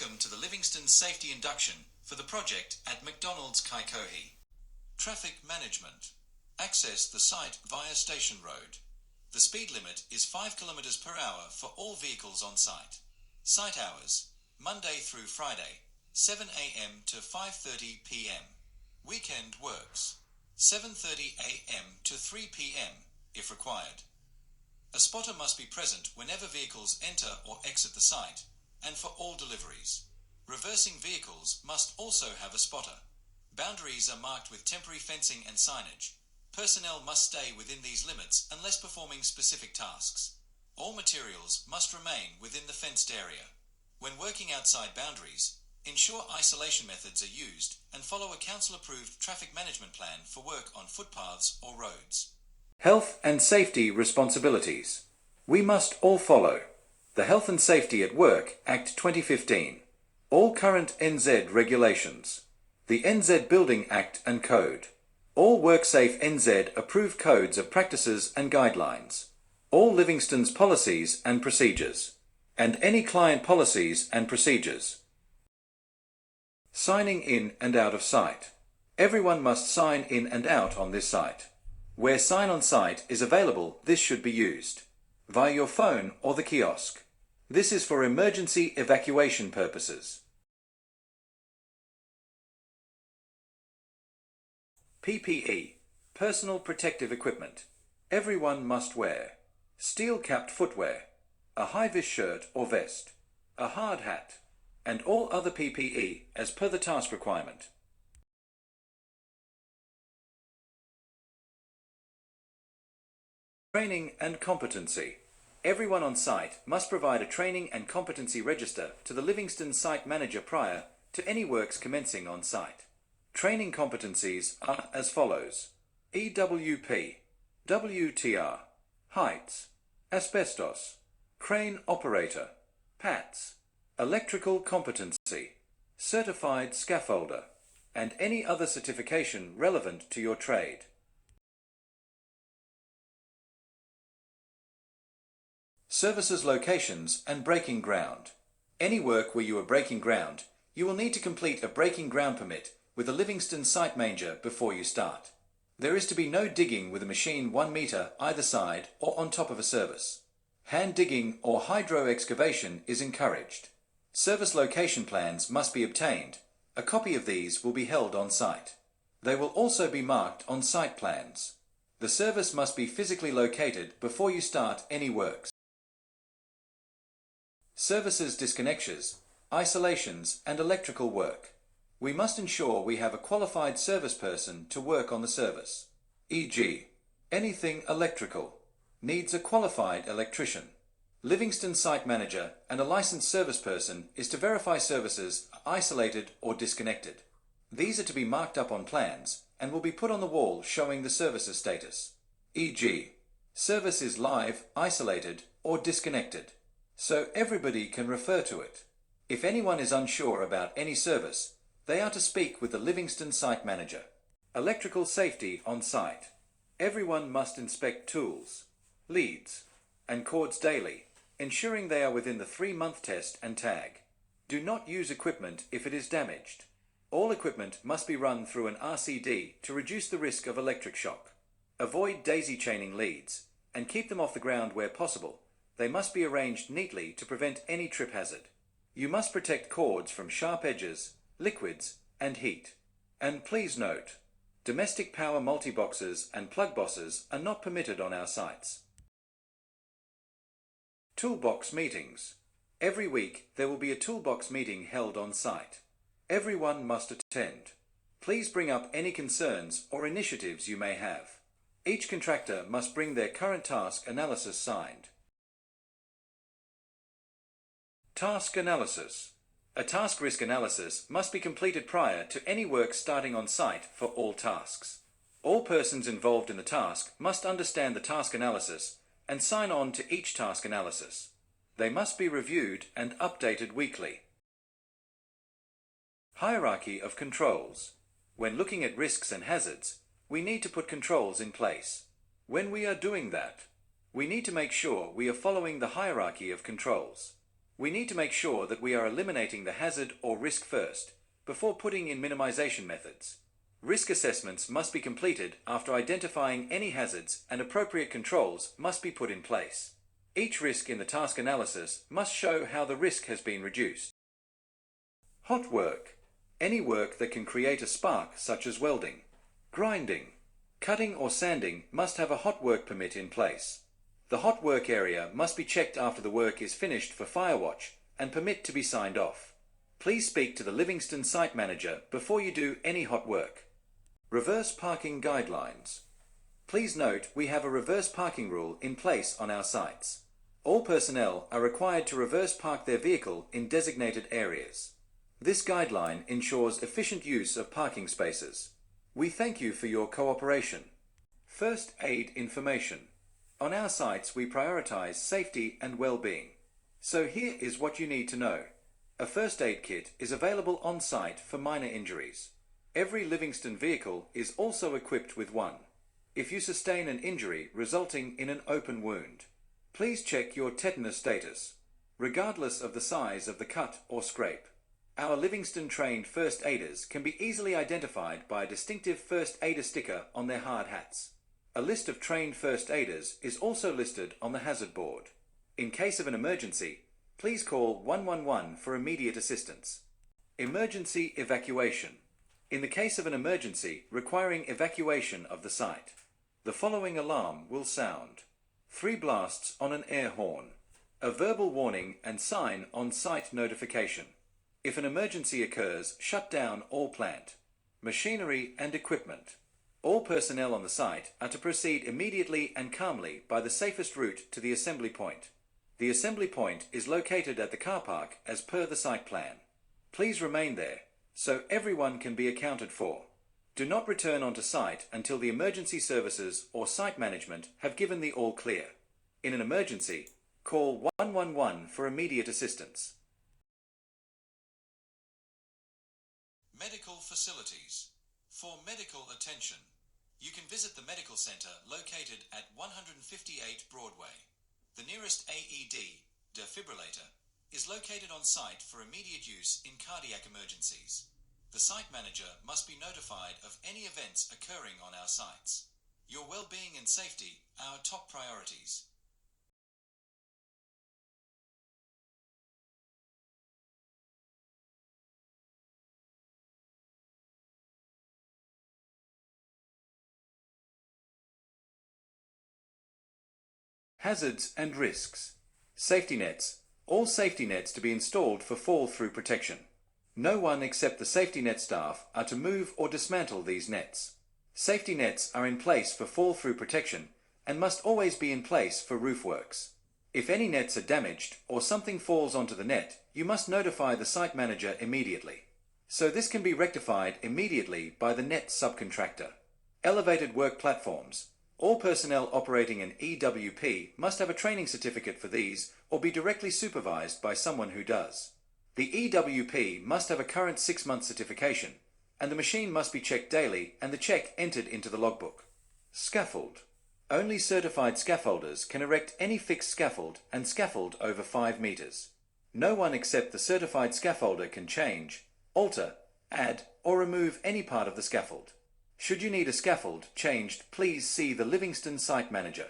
Welcome to the Livingston Safety Induction for the project at McDonalds Kaikohe. Traffic management. Access the site via Station Road. The speed limit is 5 km per hour for all vehicles on site. Site hours, Monday through Friday, 7 a.m. to 5:30 p.m. Weekend works, 7:30 a.m. to 3 p.m. if required. A spotter must be present whenever vehicles enter or exit the site, and for all deliveries. Reversing vehicles must also have a spotter. Boundaries are marked with temporary fencing and signage. Personnel must stay within these limits unless performing specific tasks. All materials must remain within the fenced area. When working outside boundaries, ensure isolation methods are used and follow a council-approved traffic management plan for work on footpaths or roads. Health and safety responsibilities. We must all follow the Health and Safety at Work Act 2015, all current NZ regulations, the NZ Building Act and Code, all WorkSafe NZ approved codes of practices and guidelines, all Livingston's policies and procedures, and any client policies and procedures. Signing in and out of site. Everyone must sign in and out on this site. Where sign on site is available, this should be used via your phone or the kiosk. This is for emergency evacuation purposes. PPE, personal protective equipment. Everyone must wear steel-capped footwear, a high-vis shirt or vest, a hard hat, and all other PPE as per the task requirement. Training and competency. Everyone on site must provide a training and competency register to the Livingston site manager prior to any works commencing on site. Training competencies are as follows: EWP, WTR, heights, asbestos, crane operator, PATS, electrical competency, certified scaffolder, and any other certification relevant to your trade. Services locations and breaking ground. Any work where you are breaking ground, you will need to complete a breaking ground permit with a Livingston site manager before you start. There is to be no digging with a machine 1 metre either side or on top of a service. Hand digging or hydro excavation is encouraged. Service location plans must be obtained. A copy of these will be held on site. They will also be marked on site plans. The service must be physically located before you start any works. Services disconnections, isolations and electrical work. We must ensure we have a qualified service person to work on the service. E.g., anything electrical needs a qualified electrician. Livingston site manager and a licensed service person is to verify services are isolated or disconnected. These are to be marked up on plans and will be put on the wall showing the service's status. E.g., service is live, isolated or disconnected, so everybody can refer to it. If anyone is unsure about any service, they are to speak with the Livingston site manager. Electrical safety on site. Everyone must inspect tools, leads, and cords daily, ensuring they are within the 3-month test and tag. Do not use equipment if it is damaged. All equipment must be run through an RCD to reduce the risk of electric shock. Avoid daisy chaining leads and keep them off the ground where possible. They must be arranged neatly to prevent any trip hazard. You must protect cords from sharp edges, liquids, and heat. And please note, domestic power multi-boxes and plug bosses are not permitted on our sites. Toolbox meetings. Every week there will be a toolbox meeting held on site. Everyone must attend. Please bring up any concerns or initiatives you may have. Each contractor must bring their current task analysis signed. Task analysis. A task risk analysis must be completed prior to any work starting on site for all tasks. All persons involved in the task must understand the task analysis and sign on to each task analysis. They must be reviewed and updated weekly. Hierarchy of controls. When looking at risks and hazards, we need to put controls in place. When we are doing that, we need to make sure we are following the hierarchy of controls. We need to make sure that we are eliminating the hazard or risk first, before putting in minimization methods. Risk assessments must be completed after identifying any hazards, and appropriate controls must be put in place. Each risk in the task analysis must show how the risk has been reduced. Hot work. Any work that can create a spark, such as welding, grinding, cutting or sanding, must have a hot work permit in place. The hot work area must be checked after the work is finished for firewatch and permit to be signed off. Please speak to the Livingston site manager before you do any hot work. Reverse parking guidelines. Please note we have a reverse parking rule in place on our sites. All personnel are required to reverse park their vehicle in designated areas. This guideline ensures efficient use of parking spaces. We thank you for your cooperation. First aid information. On our sites we prioritize safety and well-being. So here is what you need to know. A first aid kit is available on site for minor injuries. Every Livingston vehicle is also equipped with one. If you sustain an injury resulting in an open wound, please check your tetanus status, regardless of the size of the cut or scrape. Our Livingston trained first aiders can be easily identified by a distinctive first aider sticker on their hard hats. A list of trained first aiders is also listed on the hazard board. In case of an emergency, please call 111 for immediate assistance. Emergency evacuation. In the case of an emergency requiring evacuation of the site, the following alarm will sound. 3 blasts on an air horn. A verbal warning and sign on site notification. If an emergency occurs, shut down all plant, machinery and equipment. All personnel on the site are to proceed immediately and calmly by the safest route to the assembly point. The assembly point is located at the car park as per the site plan. Please remain there, so everyone can be accounted for. Do not return onto site until the emergency services or site management have given the all clear. In an emergency, call 111 for immediate assistance. Medical facilities. For medical attention, you can visit the medical center located at 158 Broadway. The nearest AED, defibrillator, is located on site for immediate use in cardiac emergencies. The site manager must be notified of any events occurring on our sites. Your well-being and safety are our top priorities. Hazards and risks. Safety nets. All safety nets to be installed for fall-through protection. No one except the safety net staff are to move or dismantle these nets. Safety nets are in place for fall-through protection and must always be in place for roof works. If any nets are damaged or something falls onto the net, you must notify the site manager immediately. So this can be rectified immediately by the net subcontractor. Elevated work platforms. All personnel operating an EWP must have a training certificate for these or be directly supervised by someone who does. The EWP must have a current 6-month certification, and the machine must be checked daily and the check entered into the logbook. Scaffold. Only certified scaffolders can erect any fixed scaffold and scaffold over 5 meters. No one except the certified scaffolder can change, alter, add, or remove any part of the scaffold. Should you need a scaffold changed, please see the Livingston site manager.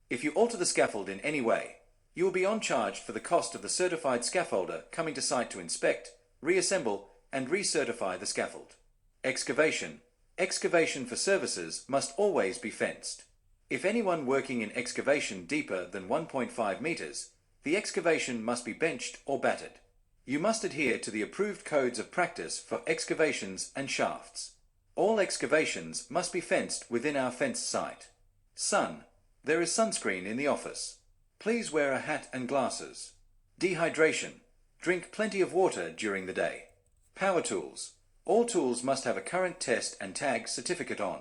If you alter the scaffold in any way, you will be on charge for the cost of the certified scaffolder coming to site to inspect, reassemble, and recertify the scaffold. Excavation. Excavation for services must always be fenced. If anyone working in excavation deeper than 1.5 meters, the excavation must be benched or battered. You must adhere to the approved codes of practice for excavations and shafts. All excavations must be fenced within our fenced site. Sun. There is sunscreen in the office. Please wear a hat and glasses. Dehydration. Drink plenty of water during the day. Power tools. All tools must have a current test and tag certificate on.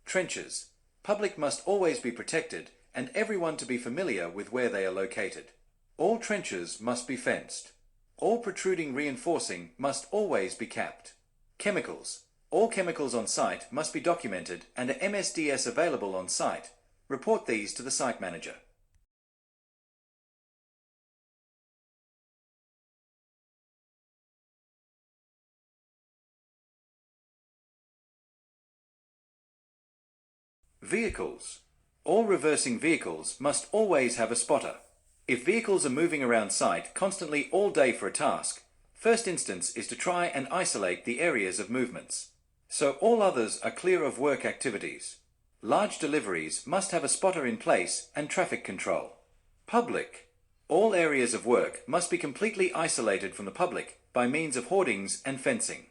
Trenches. Public must always be protected and everyone to be familiar with where they are located. All trenches must be fenced. All protruding reinforcing must always be capped. Chemicals. All chemicals on site must be documented and a MSDS available on site. Report these to the site manager. Vehicles. All reversing vehicles must always have a spotter. If vehicles are moving around site constantly all day for a task, first instance is to try and isolate the areas of movements, so all others are clear of work activities. Large deliveries must have a spotter in place and traffic control. Public. All areas of work must be completely isolated from the public by means of hoardings and fencing.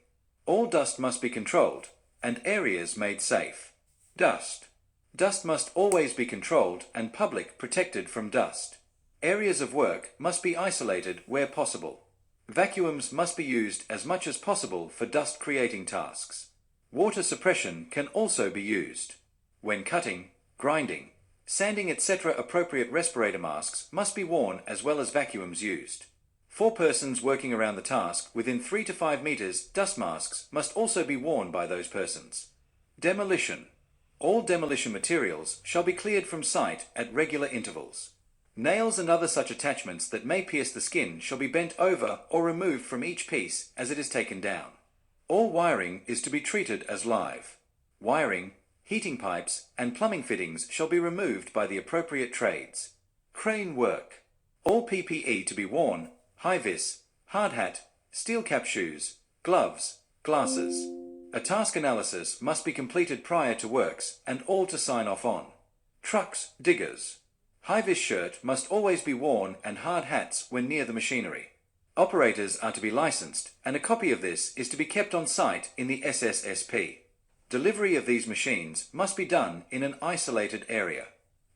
All dust must be controlled and areas made safe. Dust. Dust must always be controlled and public protected from dust. Areas of work must be isolated where possible. Vacuums must be used as much as possible for dust-creating tasks. Water suppression can also be used. When cutting, grinding, sanding etc. appropriate respirator masks must be worn as well as vacuums used. For persons working around the task within 3 to 5 meters, dust masks must also be worn by those persons. Demolition. All demolition materials shall be cleared from site at regular intervals. Nails and other such attachments that may pierce the skin shall be bent over or removed from each piece as it is taken down. All wiring is to be treated as live. Wiring, heating pipes, and plumbing fittings shall be removed by the appropriate trades. Crane work. All PPE to be worn, high-vis, hard hat, steel cap shoes, gloves, glasses. A task analysis must be completed prior to works and all to sign off on. Trucks, diggers. High-vis shirt must always be worn and hard hats when near the machinery. Operators are to be licensed and a copy of this is to be kept on site in the SSSP. Delivery of these machines must be done in an isolated area.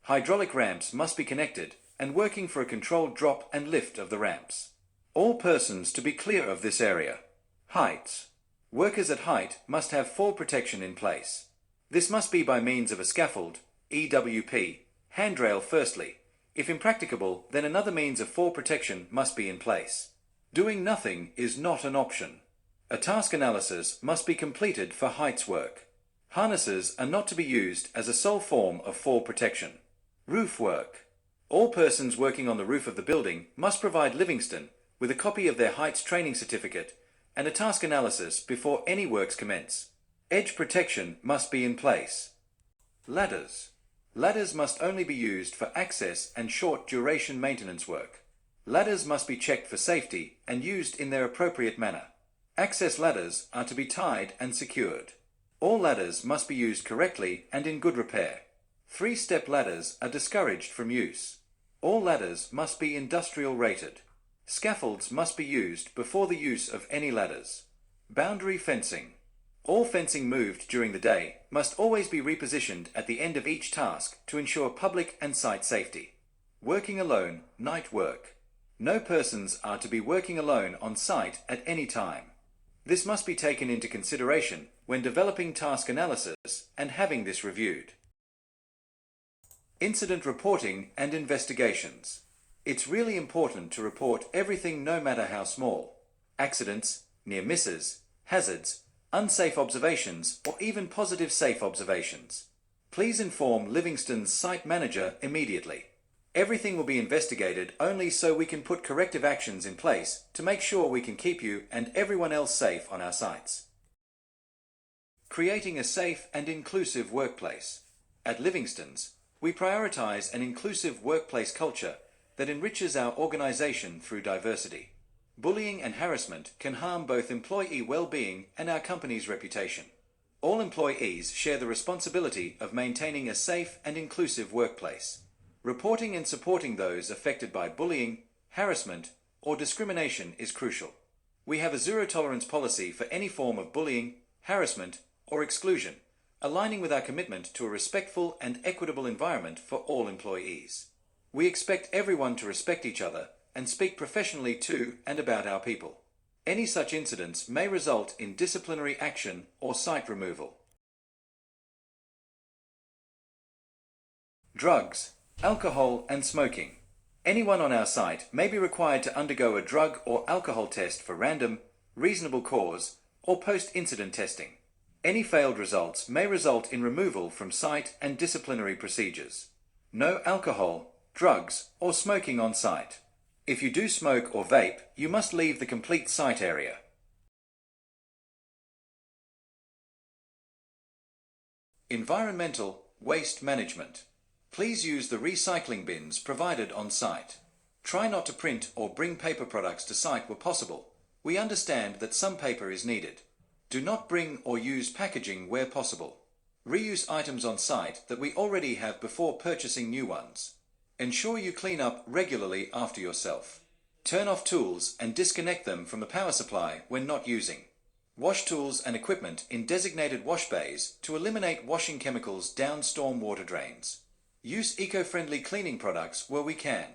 Hydraulic ramps must be connected and working for a controlled drop and lift of the ramps. All persons to be clear of this area. Heights. Workers at height must have fall protection in place. This must be by means of a scaffold, EWP, handrail firstly. If impracticable, then another means of fall protection must be in place. Doing nothing is not an option. A task analysis must be completed for heights work. Harnesses are not to be used as a sole form of fall protection. Roof work. All persons working on the roof of the building must provide Livingston with a copy of their heights training certificate and a task analysis before any works commence. Edge protection must be in place. Ladders. Ladders must only be used for access and short duration maintenance work. Ladders must be checked for safety and used in their appropriate manner. Access ladders are to be tied and secured. All ladders must be used correctly and in good repair. 3-step ladders are discouraged from use. All ladders must be industrial rated. Scaffolds must be used before the use of any ladders. Boundary fencing. All fencing moved during the day must always be repositioned at the end of each task to ensure public and site safety. Working alone, night work. No persons are to be working alone on site at any time. This must be taken into consideration when developing task analysis and having this reviewed. Incident reporting and investigations. It's really important to report everything no matter how small. Accidents, near misses, hazards, unsafe observations, or even positive safe observations. Please inform Livingston's site manager immediately. Everything will be investigated only so we can put corrective actions in place to make sure we can keep you and everyone else safe on our sites. Creating a safe and inclusive workplace. At Livingston's, we prioritize an inclusive workplace culture that enriches our organization through diversity. Bullying and harassment can harm both employee well-being and our company's reputation. All employees share the responsibility of maintaining a safe and inclusive workplace. Reporting and supporting those affected by bullying, harassment, or discrimination is crucial. We have a zero-tolerance policy for any form of bullying, harassment, or exclusion, aligning with our commitment to a respectful and equitable environment for all employees. We expect everyone to respect each other and speak professionally to and about our people. Any such incidents may result in disciplinary action or site removal. Drugs, alcohol and smoking. Anyone on our site may be required to undergo a drug or alcohol test for random, reasonable cause, or post-incident testing. Any failed results may result in removal from site and disciplinary procedures. No alcohol, drugs, or smoking on site. If you do smoke or vape, you must leave the complete site area. Environmental, Waste management. Please use the recycling bins provided on site. Try not to print or bring paper products to site where possible. We understand that some paper is needed. Do not bring or use packaging where possible. Reuse items on site that we already have before purchasing new ones. Ensure you clean up regularly after yourself. Turn off tools and disconnect them from the power supply when not using. Wash tools and equipment in designated wash bays to eliminate washing chemicals down storm water drains. Use eco-friendly cleaning products where we can.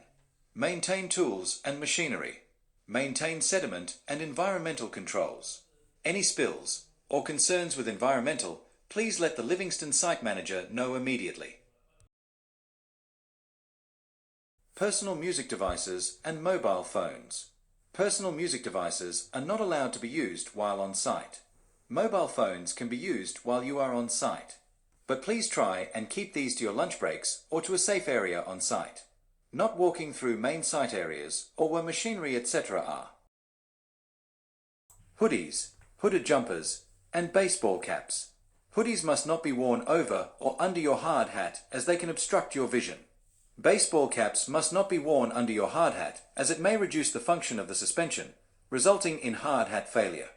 Maintain tools and machinery. Maintain sediment and environmental controls. Any spills or concerns with environmental, please let the Livingston site manager know immediately. Personal music devices and mobile phones. Personal music devices are not allowed to be used while on site. Mobile phones can be used while you are on site. But please try and keep these to your lunch breaks or to a safe area on site. Not walking through main site areas or where machinery etc. are. Hoodies, hooded jumpers, and baseball caps. Hoodies must not be worn over or under your hard hat as they can obstruct your vision. Baseball caps must not be worn under your hard hat as it may reduce the function of the suspension, resulting in hard hat failure.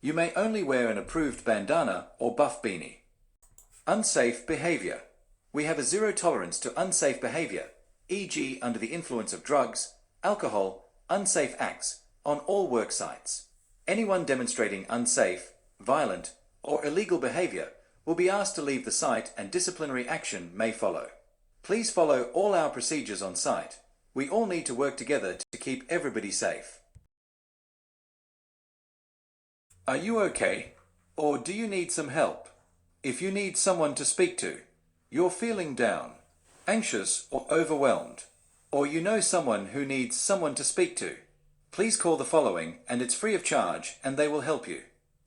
You may only wear an approved bandana or buff beanie. Unsafe behavior. We have a zero tolerance to unsafe behavior, e.g. under the influence of drugs, alcohol, unsafe acts, on all work sites. Anyone demonstrating unsafe, violent, or illegal behavior will be asked to leave the site and disciplinary action may follow. Please follow all our procedures on site. We all need to work together to keep everybody safe. Are you okay? Or do you need some help? If you need someone to speak to, you're feeling down, anxious or overwhelmed, or you know someone who needs someone to speak to, please call the following and it's free of charge and they will help you.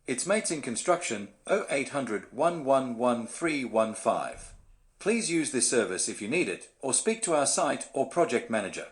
It's Mates in Construction 0800 111 315. Please use this service if you need it or speak to our site or project manager.